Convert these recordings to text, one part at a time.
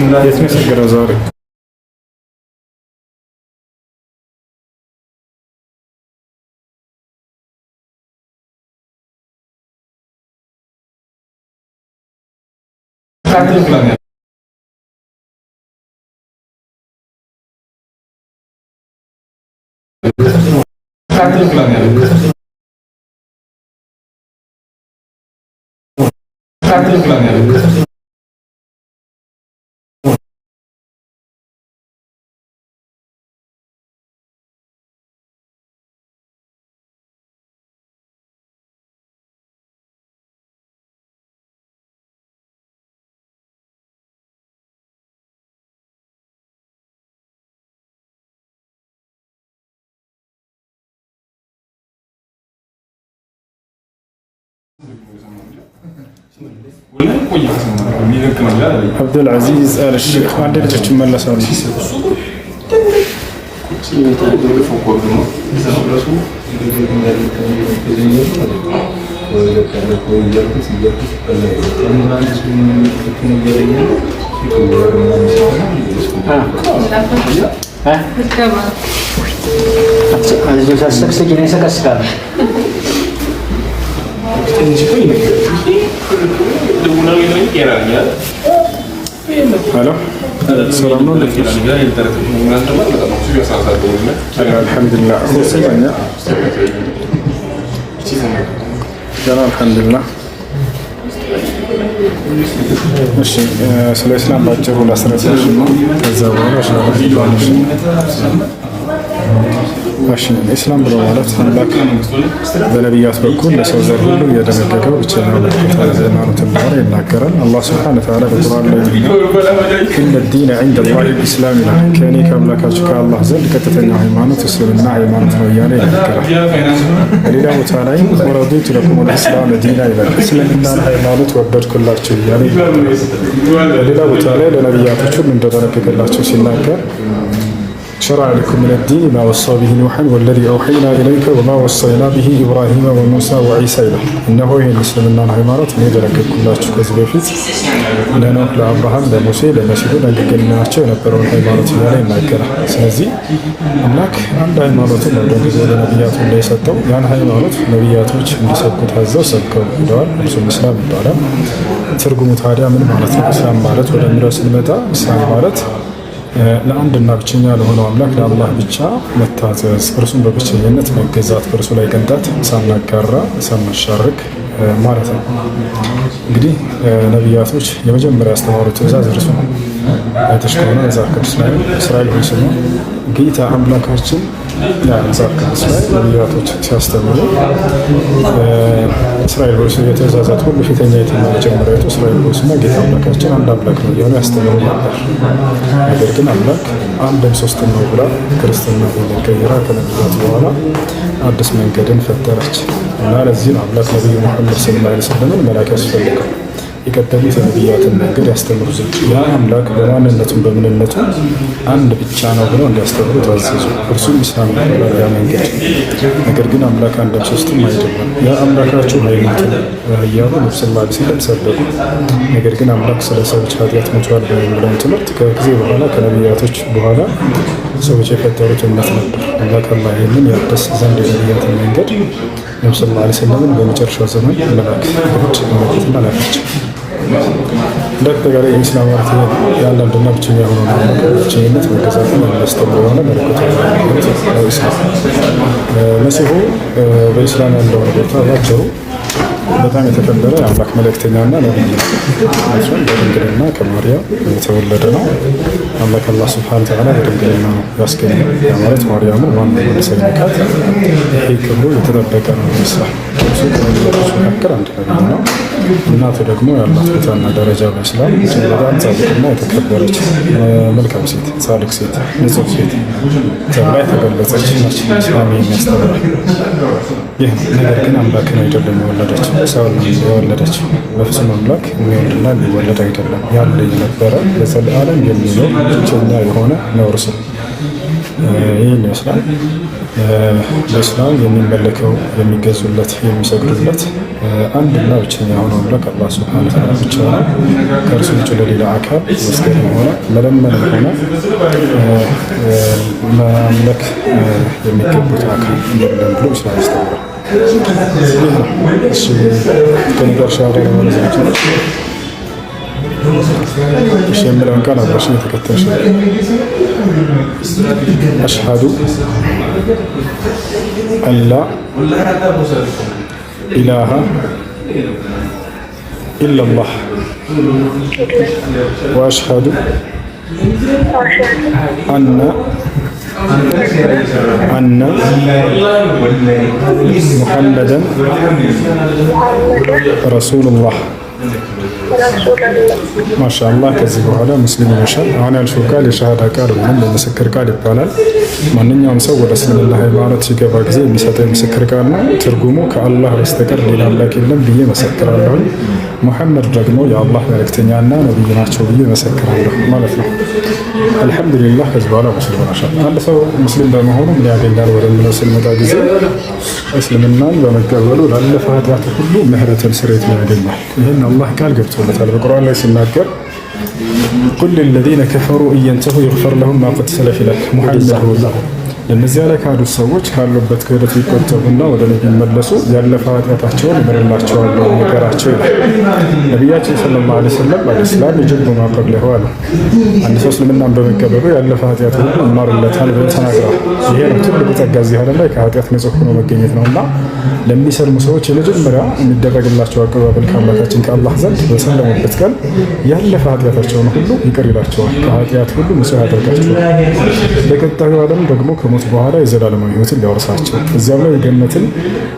የተመሰገነው ዛሬ عبد العزيز آل الشيخ ما عندي رجعت ملسوا لي هلا السلام عليكم الحمد لله الحمد لله እሺ ስለ እስላም ባጭሩ ላስረዳሽ ነው ከዛ በኋላ እሺ ኢስላም ብሎ ማለት አምላክ በነቢያት በኩል ለሰው ዘር ሁሉ የደነገገው ብቸኛ መለኮታዊ ሃይማኖት እንደሆነ ይናገራል። አላህ ሱብሓነሁ ወተዓላ በቁርአን ላይ ኢነ ዲነ ዒንደ ላሂ ልኢስላም ይላል። ከእኔ ከአምላካችሁ ከአላህ ዘንድ ቀጥተኛው ሃይማኖት እስልምና ሃይማኖት ነው እያለ ይናገራል። በሌላ ቦታ ላይ ወረዲቱ ለኩም ልእስላም ዲና ይላል። እስልምናን ሃይማኖት ወደድኩላችሁ እያለ ይናገራል። በሌላ ቦታ ላይ ለነቢያቶች ሁሉ እንደደነገገላቸው ሲናገር شرع لكم من الدين ما وصى به نوحا والذي أوحينا إليك وما وصينا به إبراهيم وموسى وعيسى إنه هي المسلمين ሃይማኖት ነው የደነገግኩላችሁ ከዚህ በፊት ለኖህ ለአብርሃም ለሙሴ ለመሲሁ ለነገርናቸው የነበረውን ሃይማኖት እያለ ይናገራል። ስለዚህ አምላክ አንድ ሃይማኖትን ነው ደግሞ ለነቢያቱ እንደሰጠው ያን ሃይማኖት ነቢያቶች እንዲሰብኩ ታዘው ሰብከው ሄደዋል። እርሱም እስላም ይባላል። ትርጉሙ ታዲያ ምን ማለት ነው? እስላም ማለት ወደሚለው ስንመጣ እስላም ማለት ለአንድና ብቸኛ ለሆነው አምላክ ለአላህ ብቻ መታዘዝ፣ እርሱን በብቸኝነት መገዛት፣ በእርሱ ላይ ቅንጣት ሳናጋራ ሳናሻርክ ማለት ነው። እንግዲህ ነቢያቶች የመጀመሪያ ያስተማሩት ትእዛዝ እርሱ ነው። አይተሽ ከሆነ መጽሐፍ ቅዱስ ላይ እስራኤል ሆይ ስሙ ጌታ አምላካችን መጽሐፍ ቅዱስ ላይ ነቢያቶች ሲያስተምሩ እስራኤል ሆይ ስሙ የትእዛዛት ሁሉ ፊተኛ የትና መጀመሪያቱ እስራኤል ሆይ ስሙ ጌታ አምላካችን አንድ አምላክ ነው እያሉ ያስተምሩ ነበር። ነገር ግን አምላክ አንድም ሶስትም ነው ብላ ክርስትና ቀይራ ከነቢያት በኋላ አዲስ መንገድን ፈጠረች እና ለዚህ ነው አምላክ ነቢዩ ሙሐመድ ሰለላሁ ዐለይሂ ወሰለም መላክ ያስፈልጋል። የቀደሙት የነቢያትን መንገድ ያስተምሩ ዘንድ ያ አምላክ በማንነቱም በምንነቱ አንድ ብቻ ነው ብለው እንዲያስተምሩ ታዘዙ። እርሱም ኢስላም ይባላል ያ መንገድ። ነገር ግን አምላክ አንድም ሶስትም አይደለም፣ ያ አምላካችሁ ሃይማኖት ነው እያሉ ነብዩ ሰለላሁ ዐለይሂ ወሰለም ሰበኩ። ነገር ግን አምላክ ስለ ሰዎች ኃጢአት ሞቷል በሚለው ትምህርት ከጊዜ በኋላ ከነቢያቶች በኋላ ሰዎች የፈጠሩት እምነት ነበር። አምላክ አላህ ይህንን ያድስ ዘንድ የነቢያትን መንገድ ነብዩ ሰለላሁ ዐለይሂ ወሰለም በመጨረሻው ዘመን መላክ ግድ መለክትና ላካቸው። እንደአጠቃላይ የኢስላም ማለት ያለ አንድና ብቸኛ የሆነው ብቸኝነት መገዛትን የሚያስተምር የሆነ መለኮታዊ ነው ኢስላም። መሲሁ በኢስላም ያለውን ቦታ ባጭሩ በጣም የተከበረ የአምላክ መልእክተኛና ነብይ ነው። በድንግልና ከማርያም የተወለደ ነው። አምላክ አላህ ሱብሓነሁ ወተዓላ በድንግልና ነው ያስገኘው። ያ ማለት ማርያምን ማንም ወንድ ሳይነካት ይሄ ክብሩ የተጠበቀ ነው ይመስላል። እሱ ከነቢያቶች መካከል አንድ ነብይ ነው። እናቱ ደግሞ ያላት ቦታና ደረጃ በኢስላም እጅግ በጣም ጻድቅና የተከበረች መልካም ሴት፣ ጻድቅ ሴት፣ ንጹህ ሴት ተብላ የተገለጸች ነች። ኢስላም የሚያስተምረው ይህ ነገር ግን አምላክን አይደለም የወለደችው፣ ሰውን ነው የወለደችው። በፍጹም አምላክ የሚወልድና የሚወለድ አይደለም፣ ያለ የነበረ ለዘለዓለም የሚኖር ብቸኛ የሆነ ነው እርሱ። ይህን ይመስላል። በእስላም የሚመለከው የሚገዙለት የሚሰግዱለት አንድና ብቸኛ የሆነው አምላክ አላህ ሱብሓነሁ ወተዓላ ብቻ ነው። ከእርሱ ውጭ ለሌላ አካል መስገድም ሆነ መለመንም ሆነ ማምለክ የሚገቡት አካል የለም ብሎ ኢስላም ያስተምራል። እሺ ከነገር ሻዳ ለማለዛቸው እሺ የምለውን ቃል አብረሽ የተከተልሽ አሽሃዱ አላ ኢላሃ ኢለላህ ወአሽሃዱ አነ ሙሐመደን ረሱሉላህ ማሻአላህ። ከዚህ በኋላ ሙስሊም ይሆናል። አሁን ያልሽው ቃል የሸሃዳ ቃል ወይም የምስክር ቃል ይባላል። ማንኛውም ሰው ወደ እስልምና ሃይማኖት ሲገባ ጊዜ የሚሰጠው የምስክር ቃል ነው። ትርጉሙ ከአላህ በስተቀር ሌላ አምላክ የለም ብዬ መሰክራለሁ፣ ሙሐመድ ደግሞ የአላህ መልእክተኛና ነብይ ናቸው ብዬ መሰክራለሁ ማለት ነው። አልሐምዱሊላህ። ከዚህ በኋላ ሙስሊም ሆናል። አንድ ሰው ሙስሊም በመሆኑ ምን ያገኛል ወደሚለው ስንመጣ ጊዜ እስልምናን በመቀበሉ ላለፈ ኃጢአቱ ሁሉ ምህረትን ስርየትን ያገኛል። ይህን አላህ ቃል ገብቶለታል በቁርአን ላይ ሲናገር ቁል ለለዚነ ከፈሩ እየንተሁ ይግፈር ለሁም ማ ቀድ ሰለፈ ይላል። ሙሐመድ ለእነዚያ ላይ ካዱት ሰዎች ካሉበት ክህደት ቢቆጠቡና ወደ እኔ ቢመለሱ ያለፈ ኃጢአታቸውን እምርላቸዋለሁ ነገራቸው ይላል ነቢያችን ሰለላሁ ዐለይሂ ወሰለም። አልእስላም የጅቡ ማ ቀብለሁ አሉ። አንድ ሰው እስልምናን በመቀበሉ ያለፈ ኃጢአቱን ሁሉ እማርለታል ብለው ተናግረዋል። ይሄ ነው ትልቁ ጸጋ እዚህ ዓለም ላይ ከኃጢአት ንጹህ ሆኖ መገኘት ነው እና ለሚሰልሙ ሰዎች የመጀመሪያ የሚደረግላቸው አቀባበል ከአምላካችን ከአላህ ዘንድ በሰለሙበት ቀን ያለፈ ኃጢአታቸውን ሁሉ ይቅር ይላቸዋል፣ ከኃጢአት ሁሉ ንጹህ ያደርጋቸዋል። በቀጣዩ ዓለም ደግሞ በኋላ የዘላለማዊ ሕይወትን ሊያወርሳቸው እዚያም ላይ የገነትን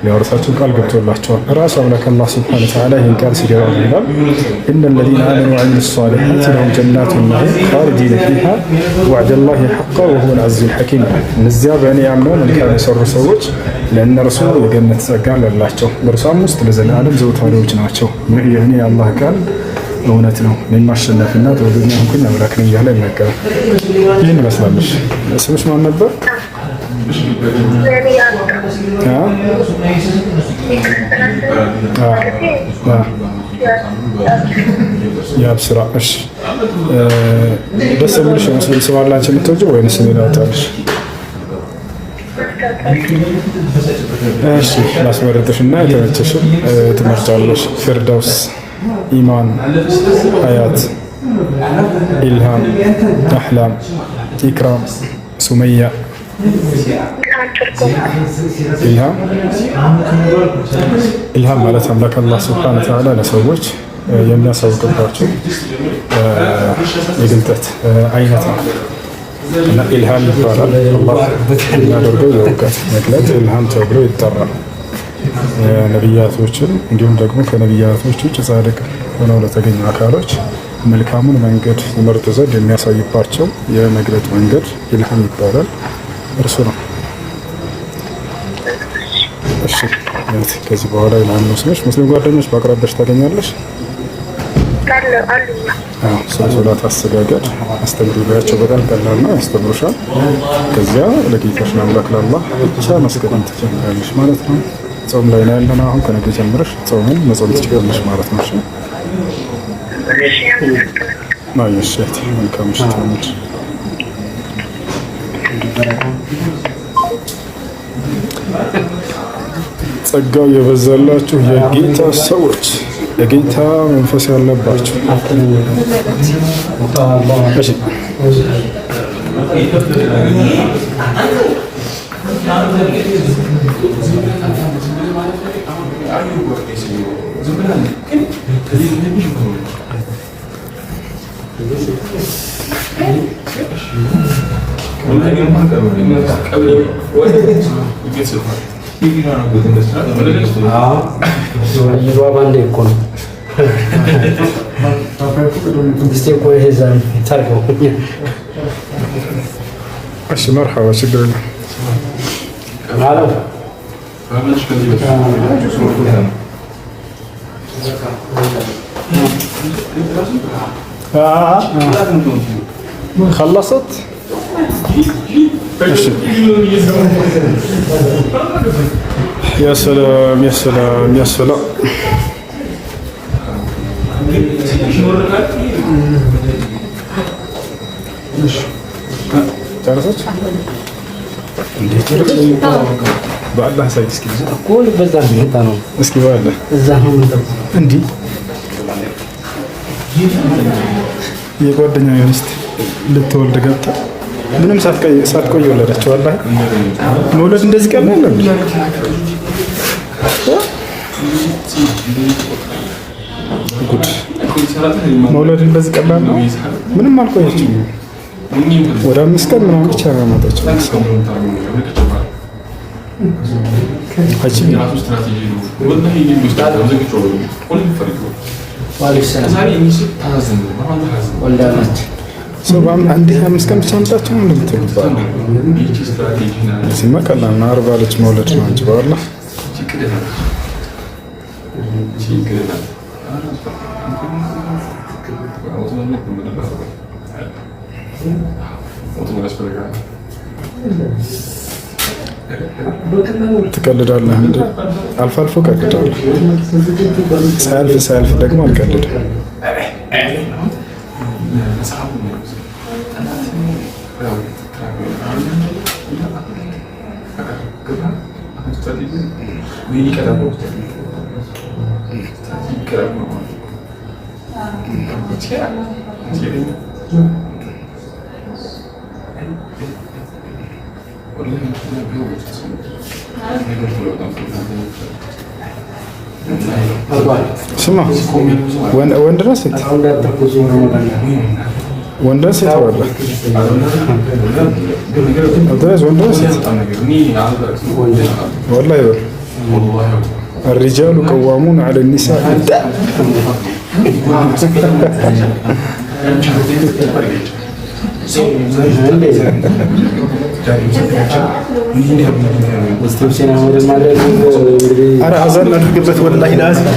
ሊያወርሳቸው ቃል ገብቶላቸዋል። ራሱ አምላክ አላህ ሱብሓነሁ ወተዓላ ይህን ቃል ሲገባ ይላል ኢነ ለዚነ አመኑ ወዐሚሉ ሷሊሓት ለሁም ጀናቱ ነዒም ኻሊዲነ ፊሃ ወዕደላሂ ሐቀን ወሁወል ዐዚዙል ሐኪም። እነዚያ በእኔ አምነው መልካም የሰሩ ሰዎች ለእነርሱ የገነት ጸጋ አላቸው፣ በእርሷም ውስጥ ለዘላለም ዘውታሪዎች ናቸው። ይህን የአላህ ቃል እውነት ነው። እኔም አሸናፊና ተወዳጅ ሆንኩኝ አምላክ ነኝ እያለ ይናገራል። ይህን ይመስላለሽ። ስምሽ ማን ነበር? የአብስራ። እሺ ደስ የሚልሽ የሙስሊም ስም አለ አንቺ የምትወጂው ወይንስ ሌላ አወጣልሽ? እሺ ላስመረጥሽ እና የተመቸሽን ትመርጫለሽ። ፊርደውስ፣ ኢማን፣ ሀያት፣ ኢልሃም፣ አሕላም፣ ኢክራም፣ ሱመያ። ኢልሃም ማለት አምላክ አላህ ሱብሓነሁ ወተዓላ ለሰዎች የሚያሳውቅባቸው የግልጠት አይነት ነው እና ኢልሃም ይባላል። አላህ የሚያደርገው የእውቀት መግለጥ ኢልሃም ተብሎ ይጠራል። ነቢያቶችን እንዲሁም ደግሞ ከነቢያቶች ውጭ ጻድቅ ሆነው ለተገኙ አካሎች መልካሙን መንገድ ይመርጡ ዘንድ የሚያሳይባቸው የመግለጥ መንገድ ኢልሃም ይባላል። እርሱ ነው። እሺ ከዚህ በኋላ ኢልሃም ነው ስምሽ። ሙስሊም ጓደኞች በአቅራቢያሽ ታገኛለሽ? ስለ ሶላት አሰጋገድ አስተምሪያቸው። በጣም ቀላል ነው፣ ያስተምሩሻል። ከዚያ ለጌታሽ አምላክ ለአላህ ብቻ መስገድን ትጀምሪያለሽ ማለት ነው። ጾም ላይ ነው ያለነው አሁን። ከነገ ጀምረሽ ጾምን መጾም ትችላለሽ ማለት ነው። እሺ ማየሽ መልካም ምሽት። ጸጋው የበዛላችሁ የጌታ ሰዎች፣ የጌታ መንፈስ ያለባችሁ እሺ مرحبا شكرا. خلصت؟ يا سلام يا سلام يا سلام. ጨረሰች እንዴት በአላህ ሳይድ እስኪ እኮ በዛ ነው እስኪ በአላህ እዛ ነው እንዴ የጓደኛ ሚስት ልትወልድ ገብታ ምንም ሳትቆይ ወለደች። ወላሂ መውለድ እንደዚህ ቀላል ነው። ጉድ መውለድ እንደዚህ ቀላል ነው። ምንም አልቆየችም። ወደ 5 ቀን ምናምን ብቻ ነው ያመጣችው። አንድ 5 ቀን ብቻ አመጣችው ነው የምትባለው። እዚህማ ቀላል ነው። 40 ልጅ መውለድ ነው እንጂ በኋላ ትቀልዳለህ እንዴ? አልፎ አልፎ ቀልዳለሁ። ሳያልፍ ደግሞ አልቀልድም። ስማ ወንድ ነው ሴት? ወንድ ነው ሴት? ወንድ ነው ሴት? والله الرجال قوامون على النساء ኧረ አዛን አድርግበት ወላሂ ላዚም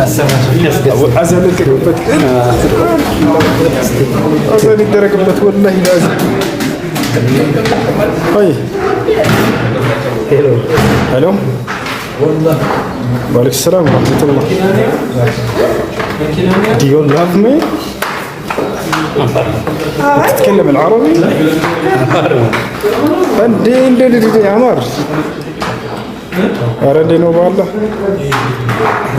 አዛን አድርግበት አዛን ይደረግበት ወላሂ ላዚም። አይ ሄሎ ሄሎ ወአለይኩም ሰላም ወራህመቱላህ Do you love me? تتكلم العربي؟ እንዴ አማር ኧረ እንዴ ነው በአላህ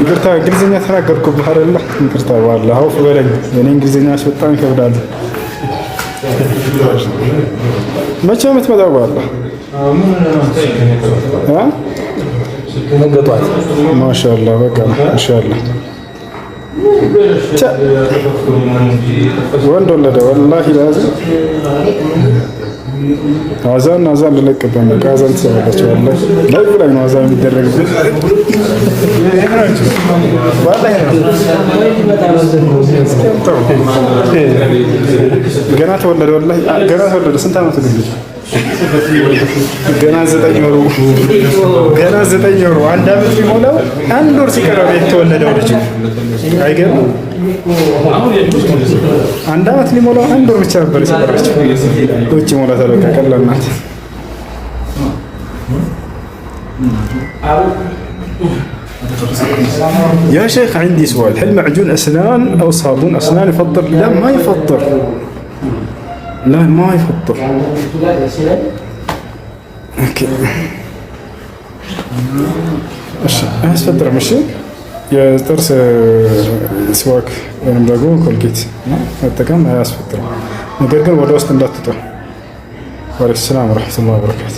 ይቅርታ እንግሊዝኛ ተናገርኩብህ አይደለ? ይቅርታ በአላህ አውፍ በለኝ። የኔ እንግሊዝኛ በጣም ይከብዳል። መቼ ነው የምትመጣው በአላህ? ማሻአላህ በቃ ኢንሻአላህ ወንድ ወለደ ወላሂ ላዚም አዛን ልለቅብህ ነው። አዛን ትሰማላችሁ ወላሂ ላይ ላይ ነው አዛን የሚደረግበት ገና ተወለደ ወላሂ ገና ተወለደ። ስንት ዓመት ልጅ? ገና 9 ወሩ ገና 9 ወሩ 1 ዓመት ሊሞላው 1 ወር ሲቀረው የተወለደው ልጅ አይገርም? 1 ዓመት ሊሞላው 1 ወር ብቻ ነበር ሲቀረችው ውጭ ሞላ ተለቀቀላት ናት። يا شيخ عندي سؤال، هل معجون أسنان أو صابون أسنان يفطر؟ لا ما يفطر، لا ما يفطر. اوكي አስፈጥር ምሽ የጥርስ ስዋክ ወይም ደግሞ ኮልጌት መጠቀም አያስፈጥርም። ነገር ግን ወደ ውስጥ እንዳትጠ ወለይኩም ሰላም ወራህመቱላሂ ወበረካቱ።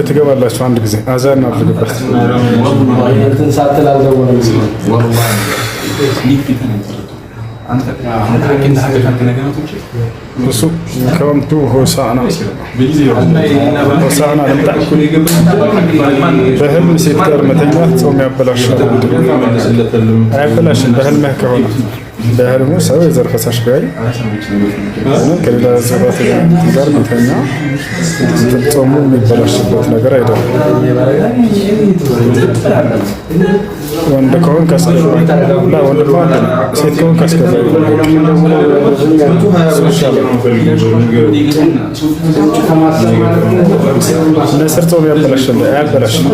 ትገባላችሁ አንድ ጊዜ አዛን አድርግበት። እሱ ከምቱ ሆሳዕና ልምጣ። በህልም ሴት ጋር መተኛት ጾም ያበላሻል? አያበላሽም። በህልምህ ከሆነ በህልሙ ሰው የዘር ፈሳሽ ቢያይ ከሌላ ዘባት ጋር ቢተኛ ጾሙ የሚበላሽበት ነገር አይደለም። ወንድ ከሆን ካስገባ ሴት ከሆን ካስገባ ንስር ጾም ያበላሻል? አያበላሽም።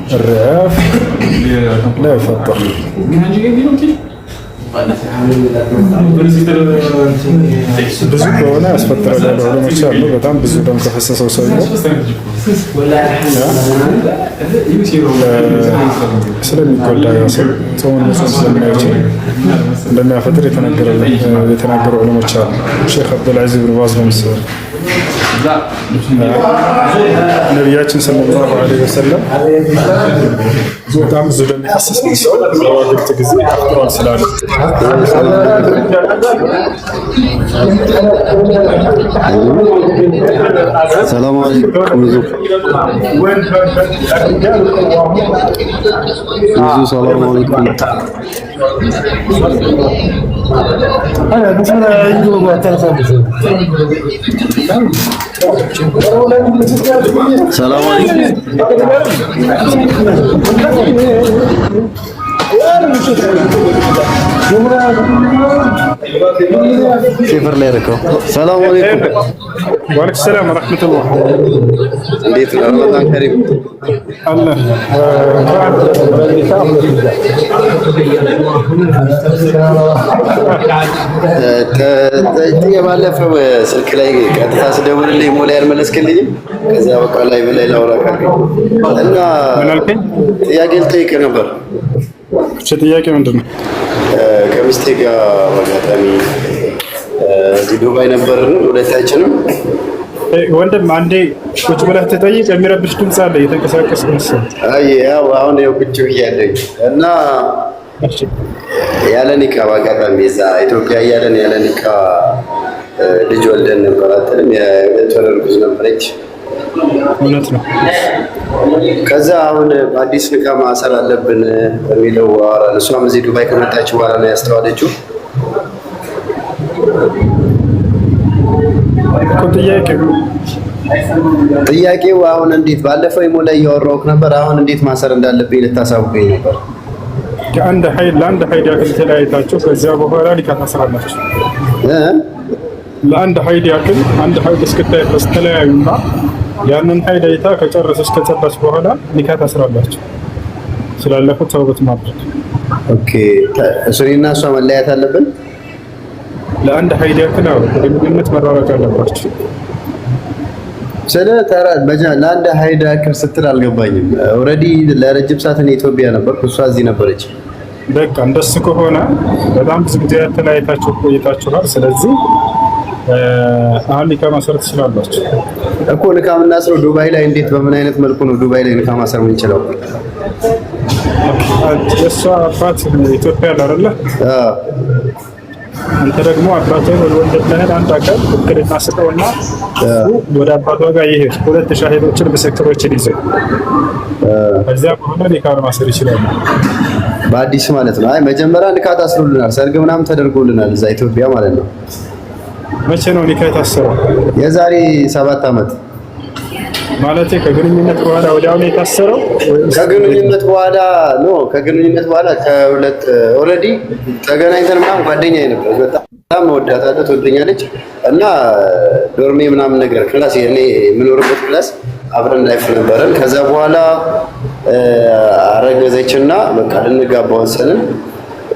الرعاف لا يفطر ብዙ ከሆነ ያስፈጥራል ያሉ ዑለሞች አሉ። በጣም ብዙ ደም ከፈሰሰው ሰው ስለሚጎዳ ሰው ጾሙን መጾም ስለማይችል እንደሚያፈጥር የተናገሩ ዑለሞች አሉ። ሼክ አብዱልዓዚዝ ብን ባዝ በምሳሌ ነቢያችን ሰለላሁ ዐለይሂ ወሰለም በጣም ብዙ ደም የፈሰሰው ሰው በዋግብት ጊዜ አፍጥሯል ስላሉ ሰላም አለይኩም ሰላም አለይኩም ሰላም ሴፈር ላይ ረከው ሰላም አለይኩም ወአለይኩም ሰላም ወራህመቱላህ። እንዴት ነው? ረመዳን ከሪም አላህ ባለፈው ስልክ ላይ ቀጥታ ስደውልልኝ ሞላ ያልመለስክልኝም ከዛ በቃ ላይ በላይ ላውራ እና ጥያቄ ልጠይቅ ነበር። ጥያቄ ምንድን ነው? ከሚስቴ ጋር በአጋጣሚ እዚህ ዱባይ ነበርን ሁለታችንም። ወንድም አንዴ ቁጭ ብለህ ትጠይቅ። የሚረብሽ ድምፅ አለ እየተንቀሳቀስክ መሰለኝ። ያው አሁን ያው ቁጭ ብያለሁ እና ያለ ኒካ በአጋጣሚ እዛ ኢትዮጵያ እያለን ያለ ኒካ ልጅ ወልደን ነበር። አትልም የሁለት ወር እርጉዝ ነበረች። እውነት ነው። ከዛ አሁን በአዲስ ኒካ ማሰር አለብን በሚለው አወራን። እሷም እዚህ ዱባይ ከመጣች በኋላ ነው ያስተዋለችው። ጥያቄው አሁን እንዴት ባለፈው ኢሞላ እያወራሁህ ነበር። አሁን እንዴት ማሰር እንዳለብኝ ልታሳውቀኝ ነበር። ለአንድ ሀይድ ያክል ተለያይታችሁ ከዚያ በኋላ ኒካ ታስራላችሁ። ለአንድ ሀይድ ያክል አንድ ሀይድ እስክታይ ድረስ ተለያዩና ያንን ሀይድ አይታ ከጨረሰች ከጸዳች በኋላ ኒካ ታስራላችሁ። ስላለፉት ተውበት ማድረግ። ኦኬ እሱና እሷ መለያየት አለብን። ለአንድ ሀይድ ያክል ግንኙነት መራራቅ አለባችሁ። ስለ ተራ ለአንድ ሀይድ ያክል ስትል አልገባኝም። ኦልሬዲ ለረጅም ሰዓት እኔ ኢትዮጵያ ነበርኩ፣ እሷ እዚህ ነበረች። በቃ እንደሱ ከሆነ በጣም ብዙ ጊዜ ተለያይታችሁ ቆይታችኋል። ስለዚህ አሁን ኒካ ማሰር ትችላላችሁ እኮ። ኒካ የምናስረው ዱባይ ላይ እንዴት በምን አይነት መልኩ ነው ዱባይ ላይ ኒካ ማሰር የምንችለው? እሷ አባት ኢትዮጵያ አለ አይደለ? አንተ ደግሞ አባትህን ወደ ወንድምህን አንድ አካል ውክልና ስጠውና ወደ አባቷ ጋር ይሄድ። ሁለት ሻሂዶችን ምስክሮችን ይዘው ከዚያ በኋላ ኒካ ማሰር ይችላል። በአዲስ ማለት ነው። አይ መጀመሪያ ኒካ ታስሩልናል፣ ሰርግ ምናምን ተደርጎልናል እዛ ኢትዮጵያ ማለት ነው። መቼ ነው ኒካ የታሰረው? የዛሬ 7 ዓመት ማለት ከግንኙነት በኋላ ወዲያው ነው የታሰረው? ከግንኙነት በኋላ ነው። ከግንኙነት በኋላ ከሁለት ኦልሬዲ ተገናኝተን ምናምን ጓደኛዬ ነበር። በጣም ወዳታለሁ፣ ትወደኛለች እና ዶርሜ ምናምን ነገር ክላስ እኔ የምኖርበት ክላስ አብረን ላይፍ ነበረን። ከዛ በኋላ አረገዘችና በቃ ልንጋባ ወሰንን።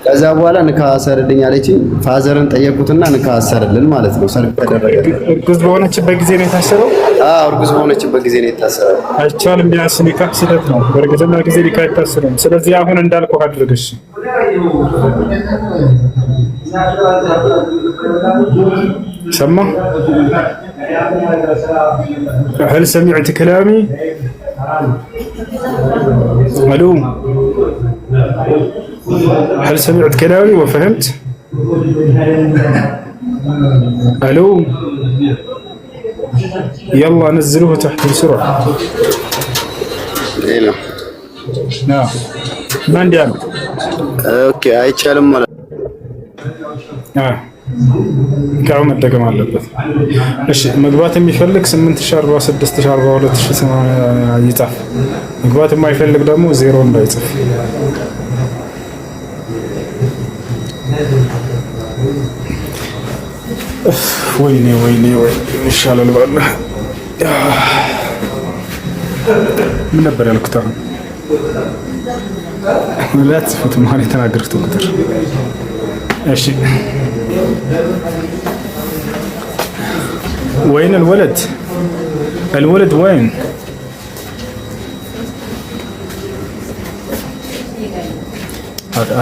ከዛ በኋላ ኒካ አሰርልኝ አለችኝ። ፋዘርን ጠየቁትና ኒካ አሰርልን ማለት ነው። ሰርግ ተደረገ። እርጉዝ በሆነችበት ጊዜ ነው የታሰረው? አዎ እርጉዝ በሆነችበት ጊዜ ነው የታሰረው። አይቻልም። ቢያንስ ኒካ ስለት ነው። በእርግዝና ጊዜ ኒካ አይታሰርም። ስለዚህ አሁን እንዳልኩህ አድርገሽ ሰማ هل سمعت كلامي؟ ألو هل سمعت كلامي وفهمت؟ الو يلا نزلوه تحت بسرعه. ሌላ نعم ما عندي انا. ኦኬ አይቻልም ማለት ኒካሁ መደገም አለበት። እሺ መግባት የሚፈልግ 8040 6040 2080 ይጻፍ። መግባት የማይፈልግ ደግሞ 0 እንዳይጽፍ። ወይኔ ወይኔ ወይ ይሻላል ባለ ምን ነበር ያልኩት? لا تصفت ማን የተናገርኩት ቁጥር። እሺ وين الولد؟ الولد وين؟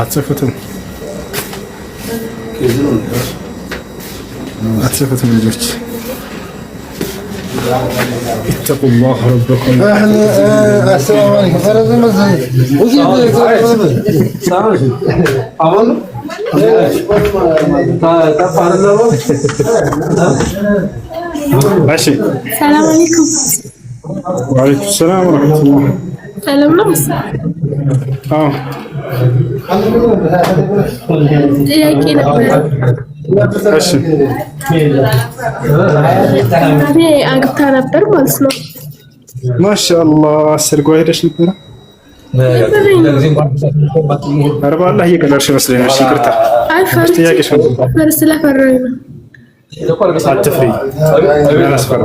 አትጽፉትም አትጽፉትም ልጆች اتقوا الله ربكم. السلام عليكم. ماشي. السلام عليكم. وعليكم السلام ورحمة الله. سلام نمس. ጥያቄ ነበር። እሺ እኔ አግብታ ነበር ማለት ነው። ማሻአላህ አስር ጓ ሄደሽ ነበር? ኧረ በአላህ እየቀለድሽ መስሎኝ ነው። እሺ ይቅርታ። አይ ፈርስ ስለፈራኝ ነው። አትፍሪ። ያላስፈራ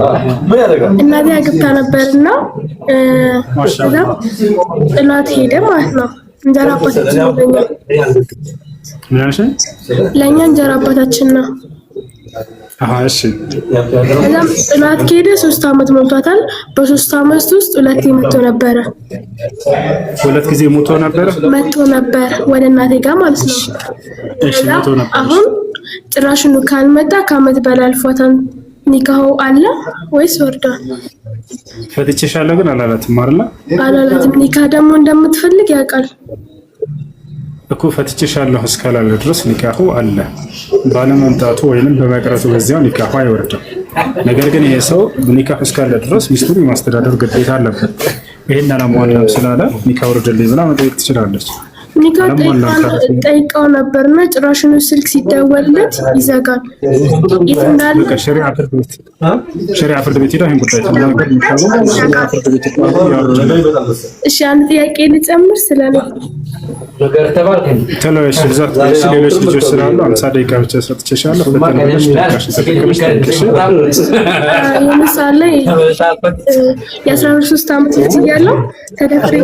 እናቴ አግብታ ነበርና ጥላት ሄደ ማለት ነው። እንጀራ አባታችን ለኛ እንጀራ አባታችን ነው። እሺ ከዛም ጥላት ከሄደ 3 አመት ሞልቷታል። በ3 አመት ውስጥ 2 መጥቶ ነበረ። 2 ጊዜ መጥቶ ነበር ወደ እናቴ ጋር ማለት ነው። እሺ መጥቶ ነበር። አሁን ጭራሽኑ ካልመጣ ከአመት በላይ አልፏታል። ኒካሁ አለ ወይስ ወርዷል? ፈትቼሻለሁ ግን አላላትም አይደል? አላላትም። ኒካ ደግሞ እንደምትፈልግ ያውቃል እኮ። ፈትቼሻለሁ እስካላለ ድረስ ኒካሁ አለ። ባለመምጣቱ ወይንም በመቅረቱ በዚያው ኒካሁ አይወርድም። ነገር ግን ይሄ ሰው ኒካሁ እስካለ ድረስ ሚስቱን የማስተዳደር ግዴታ አለበት። ይሄን አላሟላም ስላለ ኒካሁ ወርድልኝ ብላ መጠየቅ ትችላለች። ኒካ ጠይቀው ነበርና ጭራሽኑ ስልክ ሲደወልለት ይዘጋል። ይፈንዳል። ሸሪዓ ፍርድ ቤት ሄዳ ይሄን ጉዳይ ተናገር ይቻላል። ሸሪዓ ፍርድ ቤት እሺ አንድ ጥያቄ ልጨምር ስለኔ ነገር ተባልከ ተለሽ ብዛት ሌሎች ልጆች ስላሉ 50 ደቂቃ ብቻ ሰጥቼሻለሁ። ፈተናሽ ደቂቃሽ ተከክለሽ ተከክለሽ ለምሳሌ የ13 አመት ልጅ እያለሁ ተደፍሬ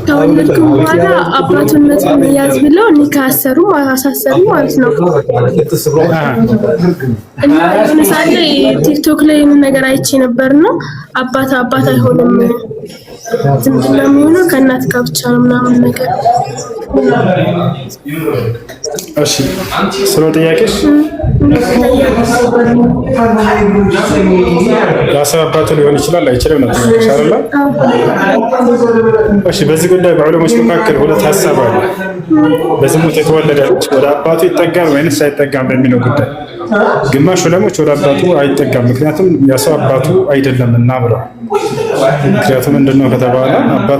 ከወለድኩ በኋላ አባቱነቱን ያዝ ብለው ኒካ አሰሩ ማለት ነው። እና ለምሳሌ ቲክቶክ ላይ ነገር አይቼ ነበርና አባት አይሆንም ዝምድና የሚሆነው ከእናት ጋር ብቻ ነው ምናምን ነገር። እሺ ስለ ጥያቄሽ ያሰባቱ ሊሆን ይችላል አይችልም ነው ተሻለላ። እሺ በዚህ ጉዳይ በዑለሞች መካከል ሁለት ሐሳብ አለ። በዝሙት የተወለደ ወደ አባቱ ይጠጋል ወይንስ አይጠጋም በሚለው ጉዳይ ግማሽ ዑለሞች ወደ አባቱ አይጠጋም፣ ምክንያቱም ያሰው አባቱ አይደለምና ብለው። ምክንያቱም ምንድነው ከተባለ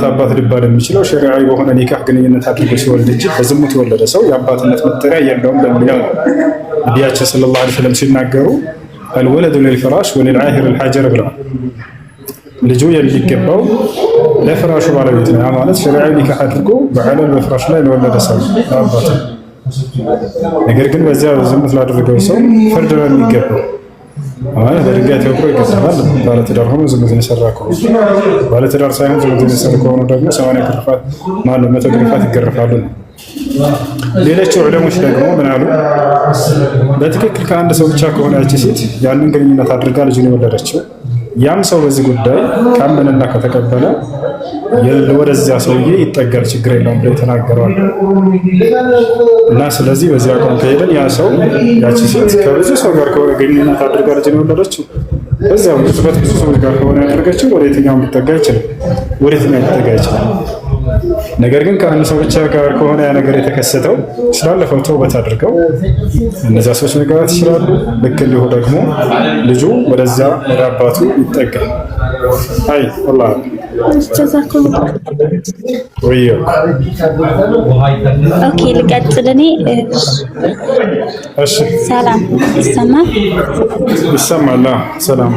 አባት ሊባል የሚችለው ሸሪዓዊ በሆነ ኒካህ ግንኙነት አድርጎ ሲወልድ እንጂ በዝሙት የወለደ ሰው የአባትነት መጠሪያ የለውም በሚለው ነቢያችን ሰለላሁ ዐለይሂ ወሰለም ሲናገሩ አልወለዱ ሊልፍራሽ ወሊልዓሂር አልሐጀር ብለዋል። ልጁ የሚገባው ለፍራሹ ባለቤት ነው። ማለት ሸሪዓዊ ኒካህ አድርጎ በሐላል በፍራሹ ላይ ለወለደ ሰው አባት። ነገር ግን በዚያ ዝሙት ላደረገው ሰው ፍርድ ነው የሚገባው። ማለት በድንጋይ ተወግሮ ይገደላል። ባለትዳር ሆኖ ዝሙት የሰራ ከሆነ፣ ባለትዳር ሳይሆን ዝሙት የሰራ ከሆነ ደግሞ 80 ግርፋት ማለት 100 ግርፋት ይገርፋሉ። ሌሎች ዑለሞች ደግሞ ምን አሉ? በትክክል ከአንድ ሰው ብቻ ከሆነ ያቺ ሴት ያንን ግንኙነት አድርጋ ልጁን የወለደችው ያም ሰው በዚህ ጉዳይ ካመነና ከተቀበለ ወደዚያ ሰውዬ ይጠጋል፣ ችግር የለውም ብለው ተናገሯል። እና ስለዚህ በዚህ አቋም ከሄደን ያ ሰው ያቺ ሴት ከብዙ ሰው ጋር ከሆነ ግንኙነት አድርጋ ልጁን የወለደችው እዛው ንጽበት ብዙ ሰዎች ጋር ከሆነ ያደረገችው ወደ የትኛው ሊጠጋ አይችልም፣ ወደ የትኛው ሊጠጋ አይችልም። ነገር ግን ከአንድ ሰው ብቻ ጋር ከሆነ ያ ነገር የተከሰተው ስላለፈው ተውበት አድርገው እነዚያ ሰዎች መግባት ይችላሉ። ልክ እንዲሁ ደግሞ ልጁ ወደዛ ወደ አባቱ ይጠጋል። አይ ወላሂ ኦኬ ልቀጥል እኔ። እሺ ሰላም ይሰማል? ይሰማል። ሰላም።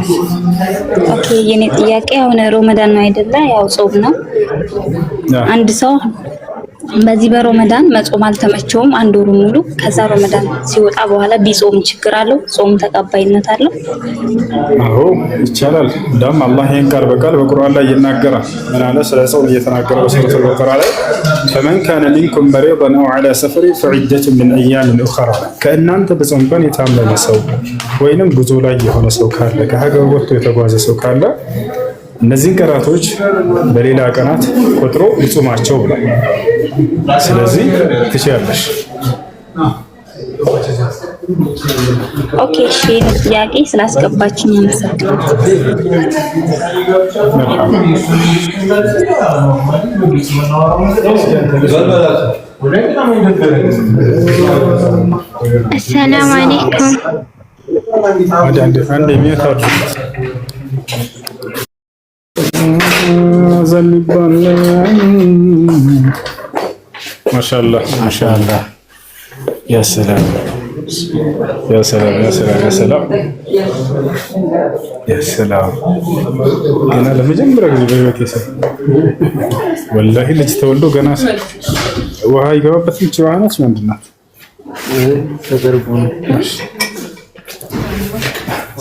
ኦኬ የኔ ጥያቄ አሁን ሮመዳን ነው አይደለ? ያው ጾም ነው። አንድ ሰው በዚህ በሮመዳን መጾም አልተመቸውም አንድ ወር ሙሉ፣ ከዛ ሮመዳን ሲወጣ በኋላ ቢጾም ችግር አለው? ጾም ተቀባይነት አለው? አዎ ይቻላል። እንዳውም አላህ ይህን ቃል በቃል በቁርአን ላይ ይናገራል። ምን አለ? ስለ ጾም እየተናገረ በሱረቱል በቀራ ላይ ፈመን ካነ ሚንኩም መሪደን አው ዐላ ሰፈሪን ፈዒደቱን ሚን አያሚን ኡኸራ፣ ከእናንተ በጾም ቀን የታመመ ሰው ወይንም ጉዞ ላይ የሆነ ሰው ካለ፣ ከሀገር ወጥቶ የተጓዘ ሰው ካለ እነዚህን ቀናቶች በሌላ ቀናት ቆጥሮ ይጾማቸው ብሏል። ስለዚህ ትችያለሽ። ኦኬ እሺ፣ ጥያቄ ስላስገባችኝ አመሰግናለሁ። አሰላሙ አለይኩም። አንድ የሚያታር ዘልባን ማሻአላህ ማሻአላህ። ያ ሰላም ያ ሰላም ያ ሰላም ያ ሰላም ያ ሰላም። ገና ለመጀመሪያ ጊዜ በህይወቴ ሰው ወላሂ ልጅ ተወልዶ ገና ውሃ ይገባበት ልጅ ዋናች ምንድን ናት? ተደርጎ ነው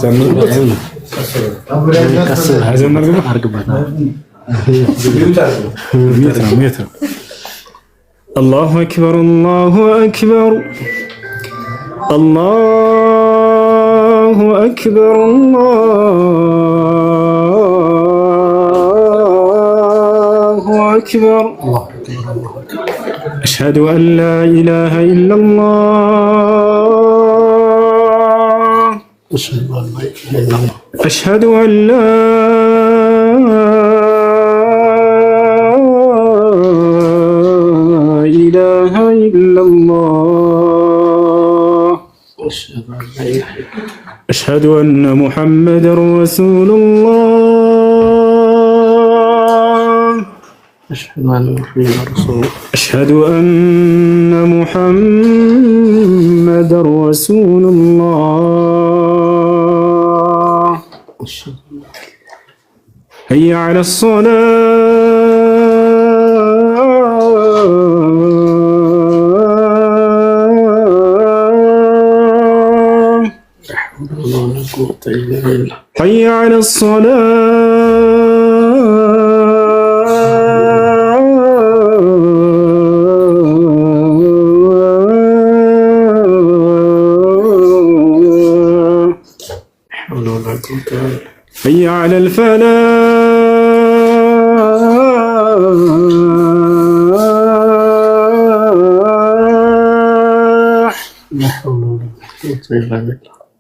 ዘምሩበት الله أكبر الله أكبر الله أكبر الله أكبر أشهد أن لا إله إلا الله أشهد أن لا إله إلا الله أشهد أن محمدا رسول الله أشهد أن محمدا رسول الله هيا على الصلاة حي على الصلاة حي على الفلاح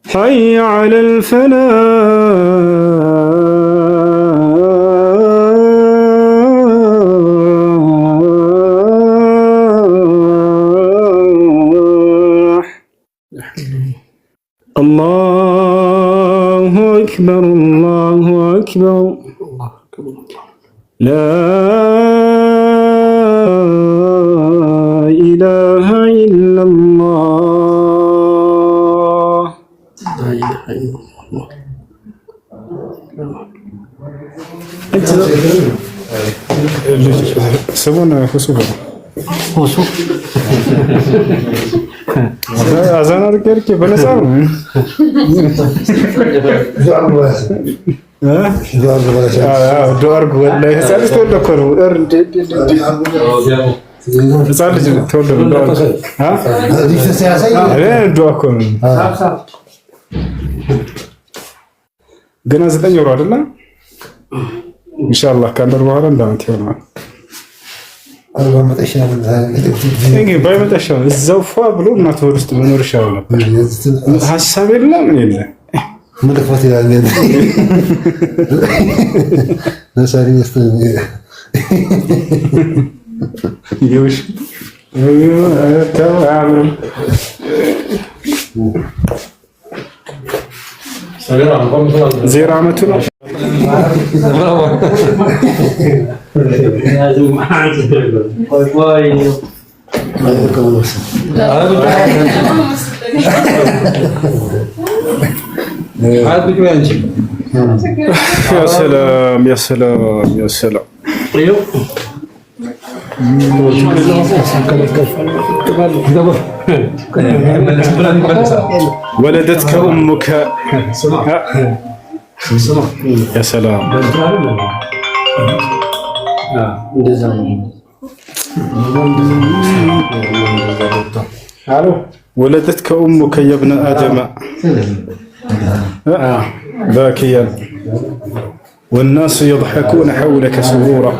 حي على الفلاح الله أكبر الله أكبر لا إله إلا الله لا إله إلا الله سبونا خصوصا أذان أذكر كيف بنسأل دور ولا يسأل تقول لك كرو يسأل تقول لك دور ها دور كم ገና 9 ወር አይደለ? ኢንሻአላህ ካንደር በኋላ እንዳንተ ይሆናል። እንግዲህ ባይመጣሽ እዛው ፏ ብሎ እናት ወር ውስጥ መኖር ይሻላል ነበር። ሀሳብ የለም ምን የለ ملفات يعني نساري يستوي يوش ايوه تمام زير عمتنا يا سلام يا سلام يا سلام ولدتك أمك يا سلام ولدتك أمك يا ابن آدم باكيا والناس يضحكون حولك سرورا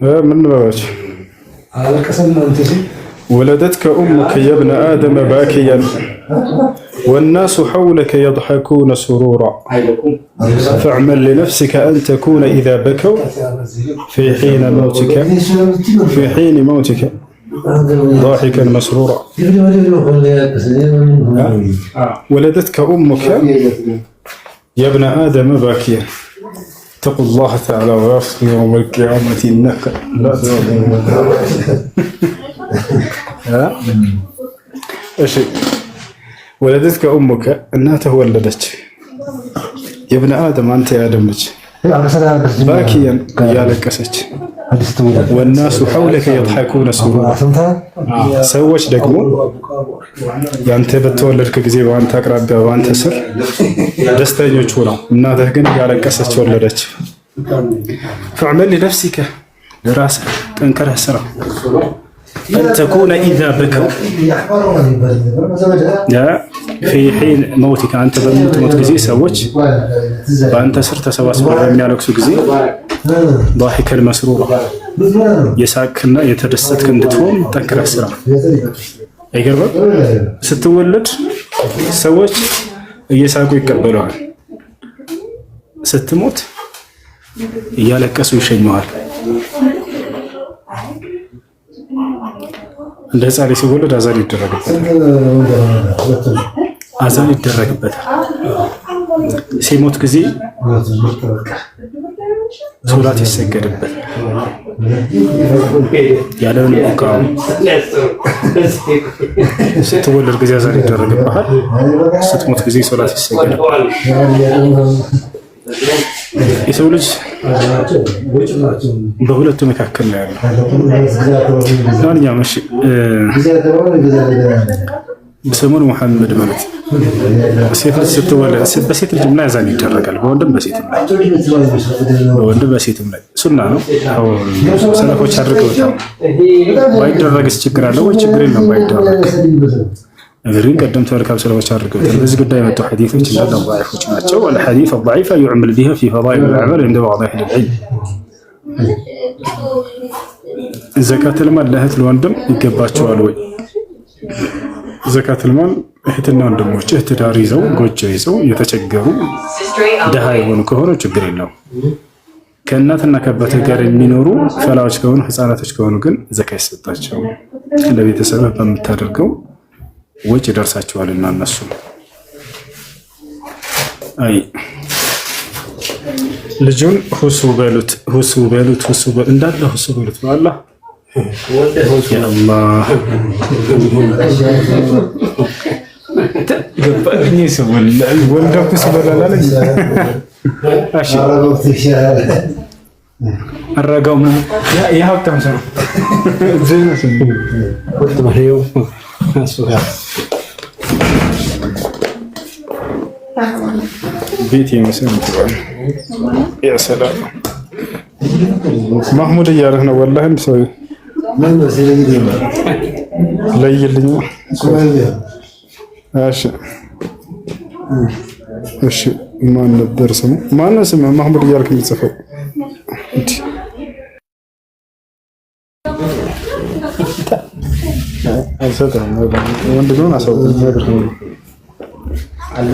من بابك ولدتك أمك يا ابن آدم باكيا والناس حولك يضحكون سرورا فاعمل لنفسك أن تكون إذا بكوا في حين موتك ضاحكا مسرورا ولدتك أمك يا ابن آدم باكيا اتقوا الله تعالى ويصل يوم القيامة إنك لا تظلم እሺ ولدتك أمك እናትህ ወለደች የብነ አደም አንተ የአደም ልጅ ባኪያን እያለቀሰች والناس حولك يضحكون سرورا ሰዎች ደግሞ ያንተ በተወለድክ ጊዜ በአንተ አቅራቢያ በአንተ ስር ደስተኞች ሆነው እናትህ ግን እያለቀሰች ወለደች فاعمل لنفسك ለራስህ ጠንክረህ ስራ أن تكون إذا بكوا في حين موتك أنت بموت جزي سوتش فأنت صرت سوا من يالك جزي ضاحكا مسرورا يساكنا يتدست كندتهم تنكر السرعة أي قرب ستولد سوتش يساكو يقبلوها ستموت يالك أسوي شيء مهال እንደ ህፃን ሲወለድ አዛን ይደረግበታል። ሲሞት ጊዜ ሶላት ይሰገድበታል። ያለውን ቃም ስትወለድ ጊዜ አዛን ይደረግበታል። ስትሞት ጊዜ ሶላት ይሰገድበታል። የሰው ልጅ በሁለቱ መካከል ነው ያለው። ማንኛውም እሺ በሰሞኑ መሐመድ ማለት ሴት ልጅ ስትወለድ በሴት ልጅ ላይ አዛን ይደረጋል። በወንድም በሴትም ላይ ሱና ነው። ሰለፎች አድርገውታል። ባይደረግስ ችግር አለ ወይ? ችግር የለም ባይደረግ። ነገር ግን ቀደምት መልካም ሰለፎች አድርገውታል። በዚህ ጉዳይ የመጡ ሐዲሶች እንዳለ ضعيفዎች ናቸው። والحديث الضعيف يعمل به في فضائل الأعمال عند بعض أهل العلم። ዘካተል ማል ለእህት ለወንድም ይገባቸዋል ወይ? ዘካተል ማል እህትና ወንድሞች ትዳር ይዘው ጎጆ ይዘው የተቸገሩ ደሃ የሆኑ ከሆነ ችግር የለውም። ከእናትና ከአባት ጋር የሚኖሩ ፈላዎች ከሆኑ ህፃናቶች ከሆኑ ግን ዘካ ይሰጣቸው። ለቤተሰብ በምታደርገው ወጪ ደርሳቸዋልና እነሱ አይ ልጁን ሁሱ በሉት እንዳለ ሁሱ በሉት በአላህ ያአላህ ገባኝ ሰው ወልደኩ ስለላላለኝ እሺ አረጋው ምን ያ ሀብታም ሰው ዘይነስ ወጥ ማሪው አሱጋ ቤት የመስል እንትን ያ ሰላም ማህሙድ እያለህ ነው ወላሂ እንደ ሰው ለይልኝ። እሺ ማን ነበር ስሙ? ማነው ስሙ? ማህሙድ እያልክ የምትጽፈው አይሰጥም ወንድ ቢሆን አሳውቁኝ አለ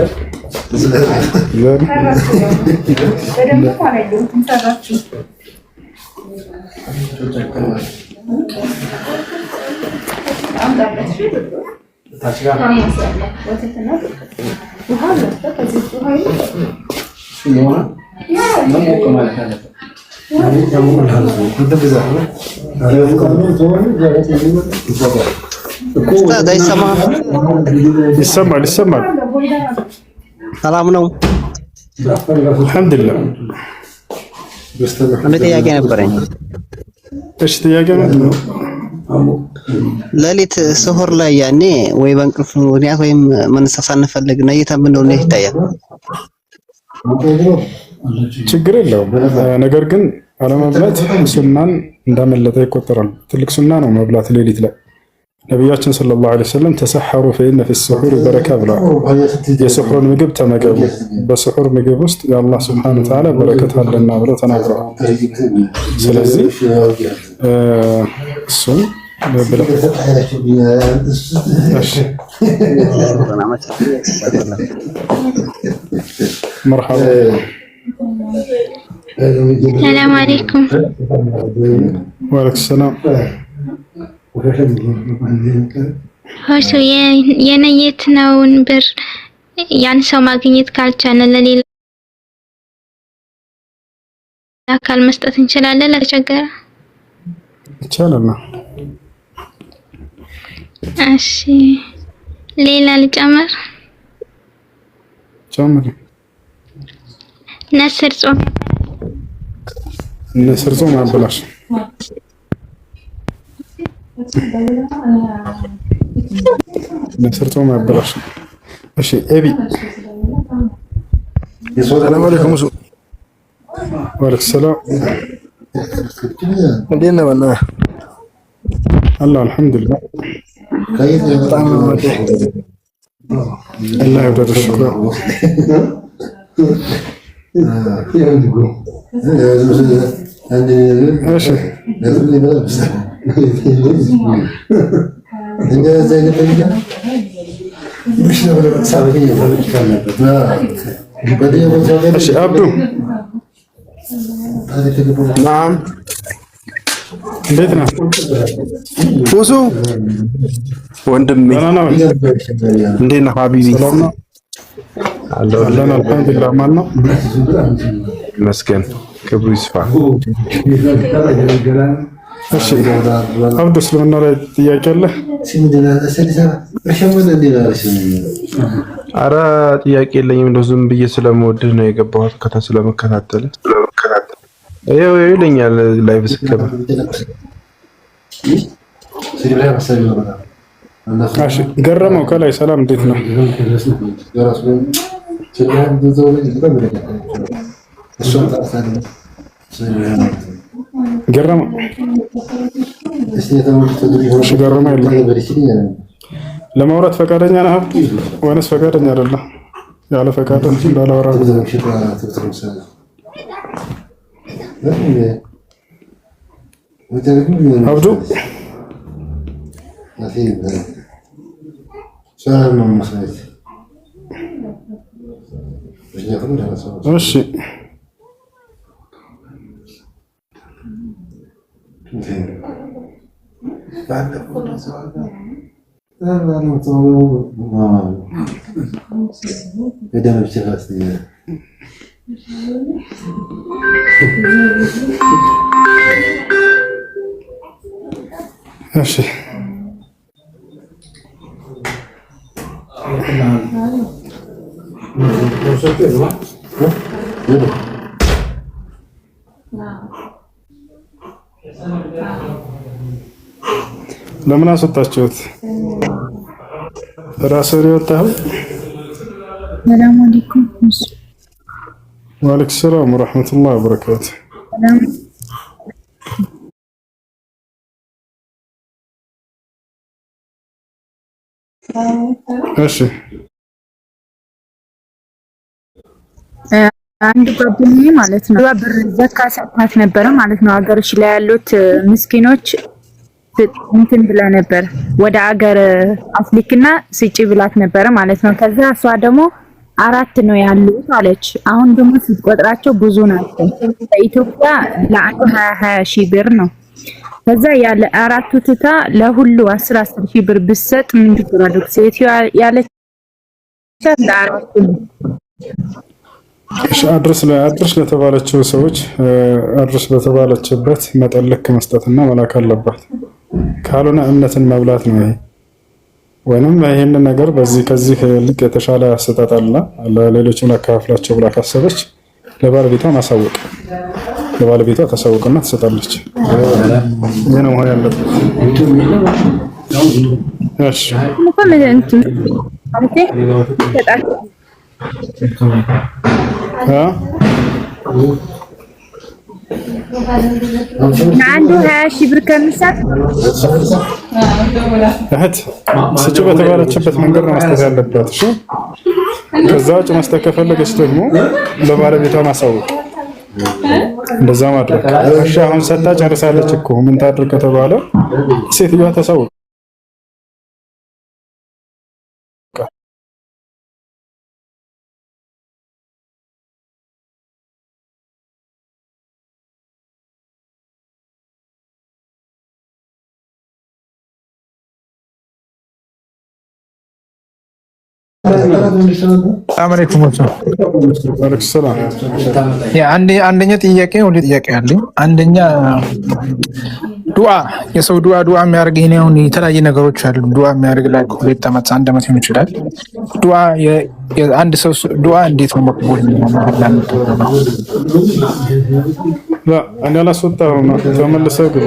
ይሰማል ሰላም ነው አልহামዱሊላህ አንድ ጥያቄ ነበረኝ እሺ ጥያቄ ምንድነው ሌሊት ስሁር ላይ ያኔ ወይ በእንቅልፍ ምክንያት ወይም መነሳት ሳንፈልግ ነይተን ብንሆን ይታያል ችግር የለውም ነገር ግን አለመብላት ሱናን እንዳመለጠ ይቆጠራል ትልቅ ሱና ነው መብላት ሌሊት ላይ ነብያችን ሰለላሁ ዐለይሂ ወሰለም ተሰሐሩ فإن في السحور بركة ብለዋል የስሑርን ምግብ ተመገቡ በስሑር ምግብ ውስጥ የአላህ Subhanahu Wa Ta'ala በረከት አለና ብለው ተናግረዋል ስለዚህ እሱን ብለው مرحبا السلام عليكم وعليكم السلام ሆሽ የነየትነውን ብር ያን ሰው ማግኘት ካልቻለ ለሌላ አካል መስጠት እንችላለን ለተቸገረ ይቻላል እሺ ሌላ ልጨምር ጨምር ነስር ጾም አበላሽ ነስር ጾም አበላሽ እሺ ኤቢ ሰላም አለይኩም ወአለይኩም ሰላም እንዴት ነህ በእናትህ አላህ አልহামዱሊላህ በጣም አላህ ይወደድሽ እሺ እሺ አብዱ ናም እንዴት ነህ ፉሱ ወንድሜ እንዴት ነህ ሀቢቢ አለን አልሐምዱሊላህ ማን ነው መስገን ክብሩ ይስፋ እሺ አብዱ እስልምና ላይ ጥያቄ አለ ኧረ ጥያቄ የለኝም እንደው ዝም ብዬ ስለምወድህ ነው የገባሁት ስለመከታተል ይኸው ይለኛል ላይቭ ስከባ እሺ ገረመው ከላይ ሰላም እንዴት ነው ገረመው እሺ ገረመው የለም ለማውራት ፈቃደኛ ነህ ወይስ ፈቃደኛ አይደለም ያለ ፈቃድ እንዳላወራ አብዱ እሺ እሺ ለምን አስወጣችሁት? ራስህ ወጣህ? ሰላም አለይኩም ወአለይኩም ሰላም ወራህመቱላሂ ወበረካቱ። እሺ አንድ ጓደኛዬ ማለት ነው ብር ዘካ ሰጥታት ነበረ ማለት ነው። ሀገርሽ ላይ ያሉት ምስኪኖች እንትን ብላ ነበር ወደ አገር አፍሊክና ስጪ ብላት ነበር ማለት ነው። ከዛ እሷ ደግሞ 4 ነው ያሉት አለች። አሁን ደግሞ ስትቆጥራቸው ብዙ ናቸው። በኢትዮጵያ ለአንዱ 20 ሺህ ብር ነው። ከዛ ያለ 4ቱ ትታ ለሁሉ 10 ሺህ ብር ብትሰጥ ምን ችግር አለው? ሴትዋ ያለች ለአራቱ አድርስ ለተባለችው ሰዎች አድርስ ለተባለችበት መጠን ልክ መስጠትና መላክ አለባት። ካልሆነ እምነትን መብላት ነው። ይሄ ወይንም ይሄንን ነገር ከዚህ ልክ የተሻለ አሰጣጣልና ለሌሎችም ላካፍላቸው ብላ ካሰበች ለባለቤቷ ማሳወቅ፣ ለባለቤቷ ታሳውቅና ትሰጣለች። ይሄ ነው መሆን ያለበት። እሺ አንዱ 20 ሺህ ብር ከምሰጥ እህት ስጪ በተባለችበት መንገድ ነው መስጠት ያለባት። እሺ ከዛ ውጭ መስጠት ከፈለገች ደግሞ ለባለቤቷ ማሳወቅ፣ እንደዛ ማድረግ። እሺ አሁን ሰጣ ጨርሳለች እኮ ምን ታድርግ ከተባለ ሴትዮዋ ታሳውቅ። አንደኛ ጥያቄ ወደ ጥያቄ አለኝ። አንደኛ የሰው ዱዓ የሚያደርግ ይሄን አሁን የተለያየ ነገሮች አሉ። ዱዓ የሚያደርግ ላይ 2 ዓመት 1 ዓመት ሊሆን ይችላል። አንድ ሰው ዱዓ እንዴት ነው መቅቡል የሚሆነው? እኔ አላስወጣሁም ተመልሰህ ግን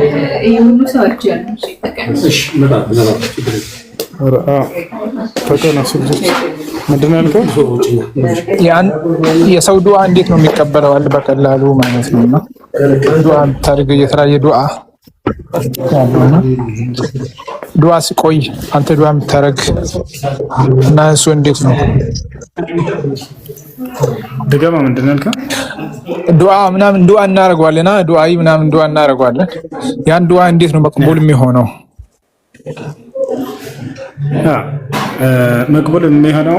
ምንድን ነው ያልከው? የሰው ዱዓ እንዴት ነው የሚቀበለው? አለ በቀላሉ ማለት ነው። እና ዱዓ ታሪክ የተለያየ ዱዓ ሲቆይ አንተ ዱዓ የምታደርግ እና እሱ እንዴት ነው ድገማ? ምንድን ነው ያልከው? ዱዓ እናደርገዋለን። ዱዓ እናደርገዋለን። ያን ዱዓ እንዴት ነው መቅቡል የሚሆነው? መቅቡል የሚሆነው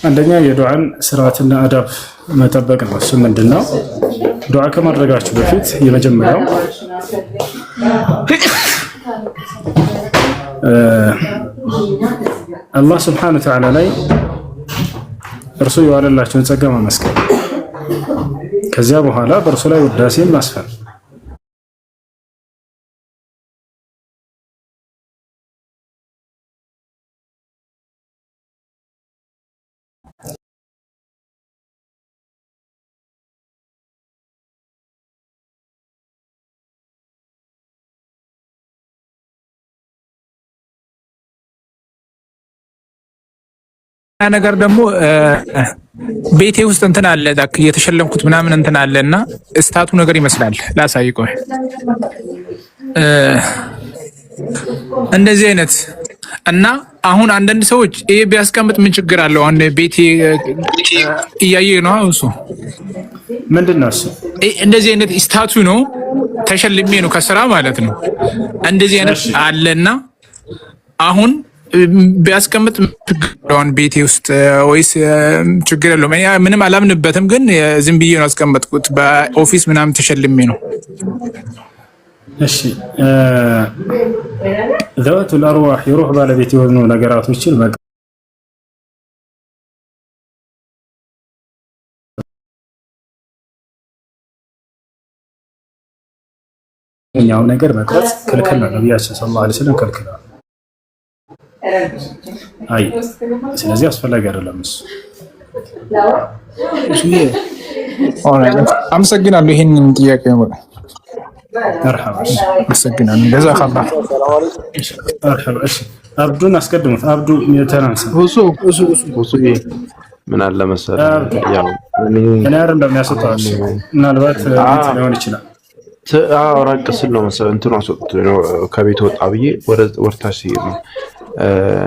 አንደኛ የዱዓን ስርዓትና አዳብ መጠበቅ ነው። እሱ ምንድነው? ዱዓ ከማድረጋችሁ በፊት የመጀመሪያው አላህ Subhanahu Wa Ta'ala ላይ እርሱ የዋለላችሁን ጸጋ ማመስገን፣ ከዚያ በኋላ በእርሱ ላይ ውዳሴን ማስፈን። ነገር ደግሞ ቤቴ ውስጥ እንትን አለ የተሸለምኩት ምናምን እንትን አለና እስታቱ ነገር ይመስላል። ላሳይ ቆይ። እንደዚህ አይነት እና አሁን አንዳንድ ሰዎች ይሄ ቢያስቀምጥ ምን ችግር አለው? አሁን ቤቴ እያየ ነው እሱ ምንድነው እሱ እንደዚህ አይነት እስታቱ ነው፣ ተሸልሜ ነው ከስራ ማለት ነው። እንደዚህ አይነት አለና አሁን ቢያስቀምጥ ችግር ቤቴ ውስጥ ወይስ ችግር የለውም? ምንም አላምንበትም፣ ግን ዝም ብዬ ነው አስቀመጥኩት። በኦፊስ ምናምን ተሸልሜ ነው። እሺ ዘዋቱል አርዋህ የሩህ ባለቤት የሆኑ ነገራቶችን ያው ነገር መቅረጽ ክልክል ነው። ነብያችን ሰለላሁ ዐለይሂ ወሰለም ከልክለዋል። አይ ስለዚህ አስፈላጊ አይደለም እሱ። አመሰግናለሁ። ይሄንን ጥያቄ ነው መርሐባሽ አመሰግናለሁ። ጀዛከላህ መርሐባሽ። አብዱን አስቀድሙት። አብዱ የተናንሳ እሱ ምን አለ መሰለህ፣ ያው እኔ አይደለም ያሰጣሽ ምናልባት ሊሆን ይችላል። ራቅ ስል ነው መሰለህ እንትኑ አስወጥቶ ነው ከቤት ወጣ ብዬ ወርታሽ ሲሄድ ነው።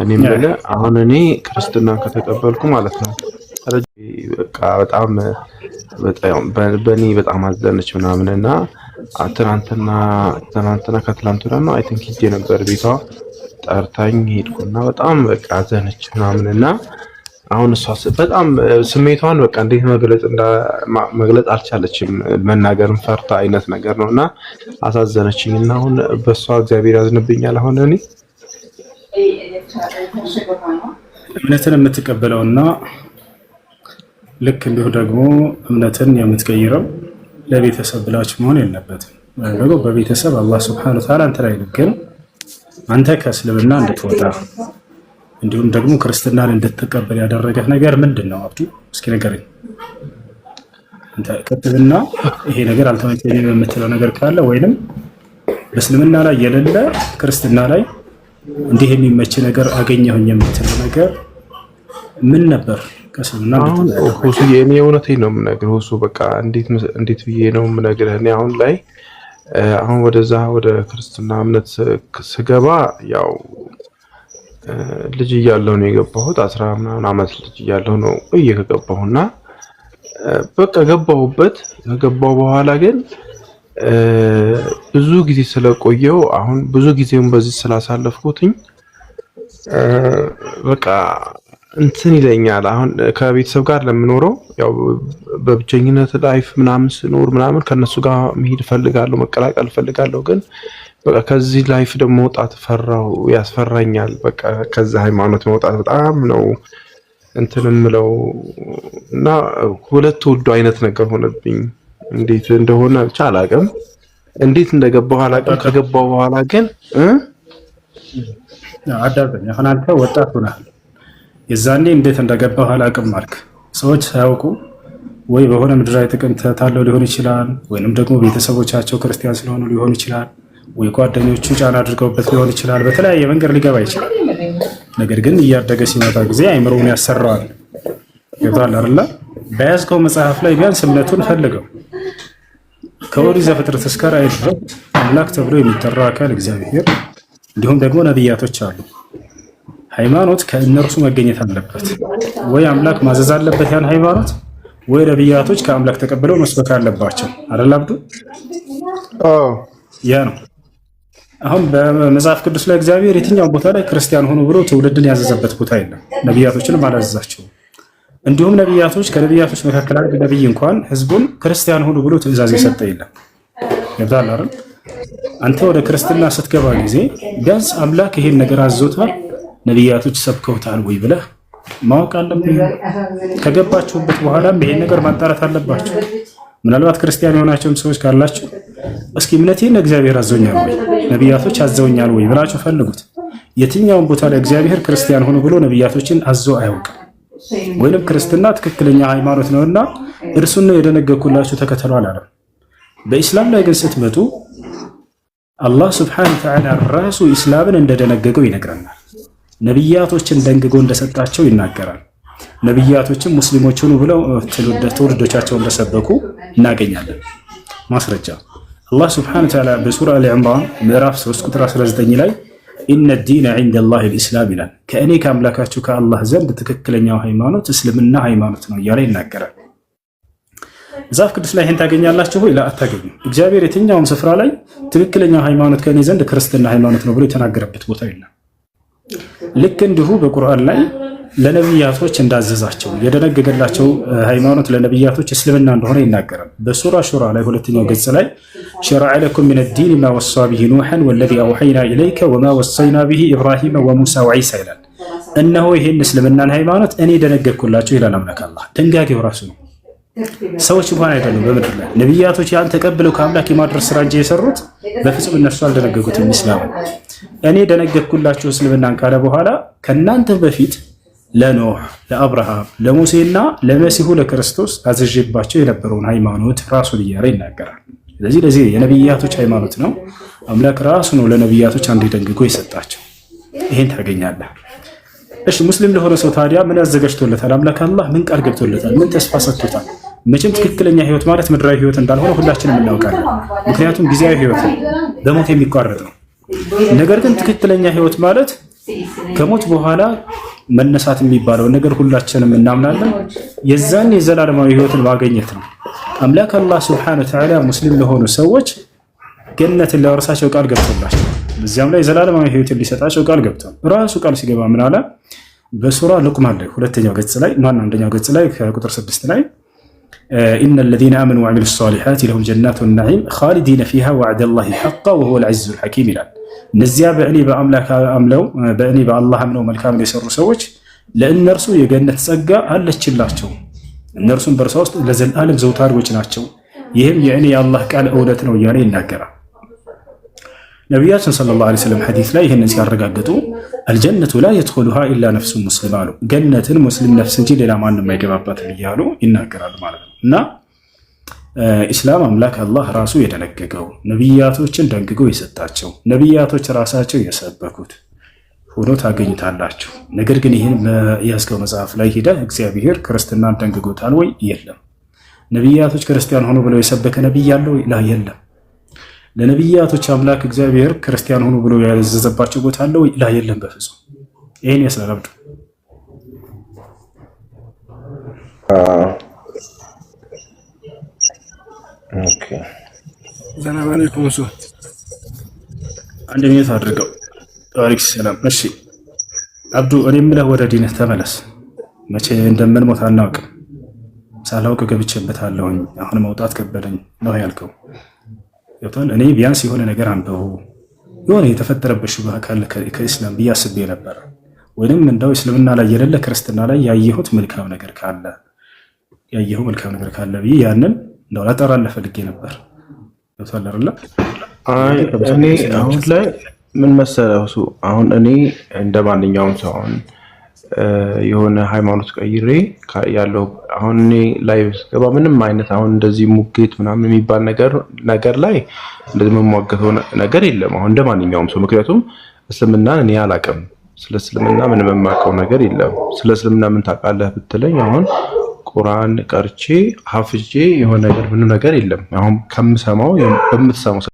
እኔ የምልህ አሁን እኔ ክርስትና ከተቀበልኩ ማለት ነው በቃ በጣም በእኔ በጣም አዘነች ምናምንና ትናንትና ከትላንት ወዲያ ነው አይ ቲንክ ሂጄ ነበር ቤቷ ጠርታኝ ሄድኩና በጣም በቃ አዘነች ምናምንና አሁን እሷ በጣም ስሜቷን በቃ እንዴት መግለጽ አልቻለችም። መናገርም ፈርታ አይነት ነገር ነውና አሳዘነችኝና አሁን በሷ እግዚአብሔር ያዝንብኛል። አሁን እኔ እምነትን የምትቀበለውና ልክ እንዲሁ ደግሞ እምነትን የምትቀይረው ለቤተሰብ ብላችሁ መሆን የለበትም። ደግሞ በቤተሰብ አላህ ሱብሓነሁ ወተዓላ አንተ ላይ ግን አንተ ከእስልምና እንድትወጣ እንዲሁም ደግሞ ክርስትናን እንድትቀበል ያደረገህ ነገር ምንድን ነው? አብዱ እስኪ ንገረኝ። አንተ ከእስልምና ይሄ ነገር አልተመቸኝም የምትለው ነገር ካለ ወይንም በእስልምና ላይ የሌለ ክርስትና ላይ እንዲህ የሚመች ነገር አገኘሁኝ የምትለው ነገር ምን ነበር? ከእስልምና ሁሱ የኔ እውነቴን ነው የምነግርህ። ሁሱ በቃ እንዴት ብዬ ነው የምነግርህ? እኔ አሁን ወደዛ ወደ ክርስትና እምነት ስገባ ያው ልጅ እያለሁ ነው የገባሁት። 10 ምናምን ዓመት ልጅ እያለሁ ነው እየገባሁና በቃ ገባሁበት። ከገባሁ በኋላ ግን ብዙ ጊዜ ስለቆየው አሁን ብዙ ጊዜውን በዚህ ስላሳለፍኩትኝ በቃ እንትን ይለኛል። አሁን ከቤተሰብ ጋር ለምኖረው ያው በብቸኝነት ላይፍ ምናምን ስኖር ምናምን ከነሱ ጋር መሄድ ፈልጋለሁ፣ መቀላቀል ፈልጋለሁ። ግን በቃ ከዚህ ላይፍ ደግሞ መውጣት ፈራው፣ ያስፈራኛል። በቃ ከዛ ሃይማኖት መውጣት በጣም ነው እንትን ምለው እና ሁለት ወዶ አይነት ነገር ሆነብኝ። እንዴት እንደሆነ ብቻ አላውቅም፣ እንዴት እንደገባሁ አላውቅም። ከገባሁ በኋላ ግን አዳበኝ አሁን አንተ ወጣት ሆነሃል። የዛኔ እንዴት እንደገባሁ አላውቅም አልክ። ሰዎች ሳያውቁ ወይ በሆነ ምድራዊ ጥቅም ተታለው ሊሆን ይችላል፣ ወይንም ደግሞ ቤተሰቦቻቸው ክርስቲያን ስለሆኑ ሊሆን ይችላል፣ ወይ ጓደኞቹ ጫና አድርገውበት ሊሆን ይችላል። በተለያየ መንገድ ሊገባ ይችላል። ነገር ግን እያደገ ሲመጣ ጊዜ አይምሮውን ያሰራዋል። ይባላል አይደል? በያዝከው መጽሐፍ ላይ ቢያንስ እምነቱን ፈልገው። ከኦሪት ዘፍጥረት እስከ ራዕይ ድረስ አምላክ ተብሎ የሚጠራ አካል እግዚአብሔር፣ እንዲሁም ደግሞ ነቢያቶች አሉ። ሃይማኖት ከእነርሱ መገኘት አለበት። ወይ አምላክ ማዘዝ አለበት ያን ሃይማኖት፣ ወይ ነቢያቶች ከአምላክ ተቀብለው መስበክ አለባቸው። አይደል አብዱ? ያ ነው። አሁን በመጽሐፍ ቅዱስ ላይ እግዚአብሔር የትኛውን ቦታ ላይ ክርስቲያን ሆኑ ብሎ ትውልድን ያዘዘበት ቦታ የለም። ነቢያቶችንም አላዘዛቸውም። እንዲሁም ነቢያቶች ከነቢያቶች መካከል አንድ ነቢይ እንኳን ህዝቡን ክርስቲያን ሆኑ ብሎ ትእዛዝ የሰጠ የለም። ገብቶሃል አይደል? አንተ ወደ ክርስትና ስትገባ ጊዜ ቢያንስ አምላክ ይሄን ነገር አዞታል፣ ነቢያቶች ሰብከውታል ወይ ብለህ ማወቅ አለብህ። ከገባችሁበት በኋላም ይሄን ነገር ማጣራት አለባችሁ። ምናልባት ክርስቲያን የሆናቸውም ሰዎች ካላችሁ እስኪ እምነቴን እግዚአብሔር አዘውኛል ወይ ነቢያቶች አዘውኛል ወይ ብላችሁ ፈልጉት። የትኛውን ቦታ ላይ እግዚአብሔር ክርስቲያን ሆኖ ብሎ ነቢያቶችን አዞ አያውቅም። ወይንም ክርስትና ትክክለኛ ሃይማኖት ነውና እርሱን ነው የደነገኩላችሁ ተከተሉ አላለም። በኢስላም ላይ ግን ስትመጡ አላህ ሱብሓነሁ ወተዓላ ራሱ ኢስላምን እንደደነገገው ይነግረናል። ነቢያቶችን ደንግጎ እንደሰጣቸው ይናገራል። ነቢያቶችን ሙስሊሞች ሆኑ ብለው ትውልዶቻቸው እንደሰበኩ እናገኛለን። ማስረጃ አላህ ሱብሓነሁ ወተዓላ በሱራ አሊ ዒምራን ምዕራፍ 3 ቁጥር 19 ላይ ኢነ ዲነ ዒንደላሂ ልኢስላም ይላል። ከእኔ ከአምላካችሁ ከአላህ ዘንድ ትክክለኛው ሃይማኖት እስልምና ሃይማኖት ነው እያለ ይናገራል። መጽሐፍ ቅዱስ ላይ ይህን ታገኛላችሁ ወይ? አታገኙ። እግዚአብሔር የትኛውም ስፍራ ላይ ትክክለኛው ሃይማኖት ከእኔ ዘንድ ክርስትና ሃይማኖት ነው ብሎ የተናገረበት ቦታ የለም። ልክ እንዲሁ በቁርአን ላይ ለነቢያቶች እንዳዘዛቸው የደነገገላቸው ሃይማኖት ለነቢያቶች እስልምና እንደሆነ ይናገራል። በሱራ ሹራ ላይ ሁለተኛው ገጽ ላይ ሸረዐ ለኩም ሚነ ዲን ማ ወሳ ቢሂ ኑሐን ወለዚ አውሐይና ኢለይከ ወማ ወሰይና ቢሂ ኢብራሂመ ወሙሳ ወዒሳ ይላል። እነሆ ይህን እስልምናን ሃይማኖት እኔ ደነገግኩላቸው ይላል አምላክ አላህ። ደንጋጌው ራሱ ነው፣ ሰዎች እንኳን አይደሉም። በምድር ላይ ነቢያቶች ያን ተቀብለው ከአምላክ የማድረስ ስራ እንጂ የሰሩት በፍጹም እነሱ አልደነገጉትም። ኢስላም እኔ ደነገግኩላችሁ እስልምናን ካለ በኋላ ከእናንተ በፊት ለኖህ፣ ለአብርሃም፣ ለሙሴና ለመሲሁ ለክርስቶስ አዝዤባቸው የነበረውን ሃይማኖት ራሱን እያለ ይናገራል። ስለዚህ ለዚህ የነቢያቶች ሃይማኖት ነው። አምላክ ራሱ ነው ለነቢያቶች አንድ ደንግጎ የሰጣቸው። ይሄን ታገኛለህ። እሺ ሙስሊም ለሆነ ሰው ታዲያ ምን አዘጋጅቶለታል? አምላክ አላህ ምን ቃል ገብቶለታል? ምን ተስፋ ሰጥቶታል? መቼም ትክክለኛ ህይወት ማለት ምድራዊ ህይወት እንዳልሆነ ሁላችንም እናውቃለን። ምክንያቱም ጊዜያዊ ህይወት ነው፣ በሞት የሚቋረጥ ነው። ነገር ግን ትክክለኛ ህይወት ማለት ከሞት በኋላ መነሳት የሚባለውን ነገር ሁላችንም እናምናለን። የዛን የዘላለማዊ ህይወትን ማግኘት ነው። አምላክ አላህ ሱብሓነሁ ወተዓላ ሙስሊም ለሆኑ ሰዎች ገነትን ሊያወርሳቸው ቃል ገብቶላቸው በዚያም ላይ ዘላለማዊ ህይወትን ሊሰጣቸው ቃል ገብቷል። ራሱ ቃል ሲገባ ምን አለ? በሱራ ሉቅማን ላይ ሁለተኛው ገጽ ላይ አንደኛው ገጽ ላይ ከቁጥር 6 ላይ ኢነ الذين آمنوا وعملوا الصالحات لهم جنات النعيم خالدين فيها وعد الله حقا وهو العزيز الحكيم ይላል። እነዚያ በእኔ በአምላክ አምለው በእኔ በአላህ አምለው መልካም የሰሩ ሰዎች ለእነርሱ የገነት ጸጋ አለችላቸው፣ እነርሱም በእርሷ ውስጥ ለዘላለም ዘውታሪዎች ናቸው፣ ይህም የእኔ የአላህ ቃል እውነት ነው እያለ ይናገራል። ነቢያችን ሰለላሁ ዐለይሂ ወሰለም ሐዲስ ላይ ይህንን ሲያረጋግጡ አልጀነቱ ላ የድኹሉሃ ኢላ ነፍሱ ሙስሊም አሉ። ገነትን ሙስሊም ነፍስ እንጂ ሌላ ማንም አይገባባትም እያሉ ይናገራሉ ማለት ነው። እና ኢስላም አምላክ አላህ ራሱ የደነገገው ነቢያቶችን ደንግገው የሰጣቸው ነቢያቶች ራሳቸው የሰበኩት ሆኖ ታገኙታላችሁ። ነገር ግን ይህን በያዝከው መጽሐፍ ላይ ሄደህ እግዚአብሔር ክርስትናን ደንግጎታል ወይ? የለም። ነቢያቶች ክርስቲያን ሆኖ ብለው የሰበከ ነቢይ ያለው ላ የለም። ለነቢያቶች አምላክ እግዚአብሔር ክርስቲያን ሆኖ ብሎ ያዘዘባቸው ቦታ አለው ላ የለም፣ በፍጹም። ይሄን ያስረዳሉ። ኦኬ ሰላም አለይኩም ሱ አንድ ሚኒት አድርገው። ወአለይኩም ሰላም። እሺ አብዱ፣ እኔ የምልህ ወደ ዲንህ ተመለስ። መቼ እንደምንሞት አናውቅም። ሳላውቅ ገብቼበታለሁኝ አሁን መውጣት ከበደኝ ነው ያልከው። ይወጣል። እኔ ቢያንስ የሆነ ነገር አንበው የሆነ የተፈጠረበት ሹብሃ ካለ ከእስላም ብዬ አስቤ ነበር። ወይንም እንደው እስልምና ላይ የሌለ ክርስትና ላይ ያየሁት መልካም ነገር ካለ ብዬ ያንን እንደው ላጠራልህ ፈልጌ ነበር። ይወጣል አይደል? እኔ አሁን ላይ ምን መሰለህ እሱ አሁን እኔ እንደማንኛውም ሰው የሆነ ሃይማኖት ቀይሬ ያለው አሁን እኔ ላይ ገባ ምንም አይነት አሁን እንደዚህ ሙግት ምናምን የሚባል ነገር ላይ እንደዚህ መሟገተው ነገር የለም። አሁን እንደማንኛውም ሰው ምክንያቱም እስልምናን እኔ አላውቅም። ስለ እስልምና ምንም የማውቀው ነገር የለም። ስለ እስልምና ምን ታውቃለህ ብትለኝ አሁን ቁርአን ቀርቼ ሐፍጄ የሆነ ነገር ምንም ነገር የለም። አሁን ከምሰማው በምትሰማው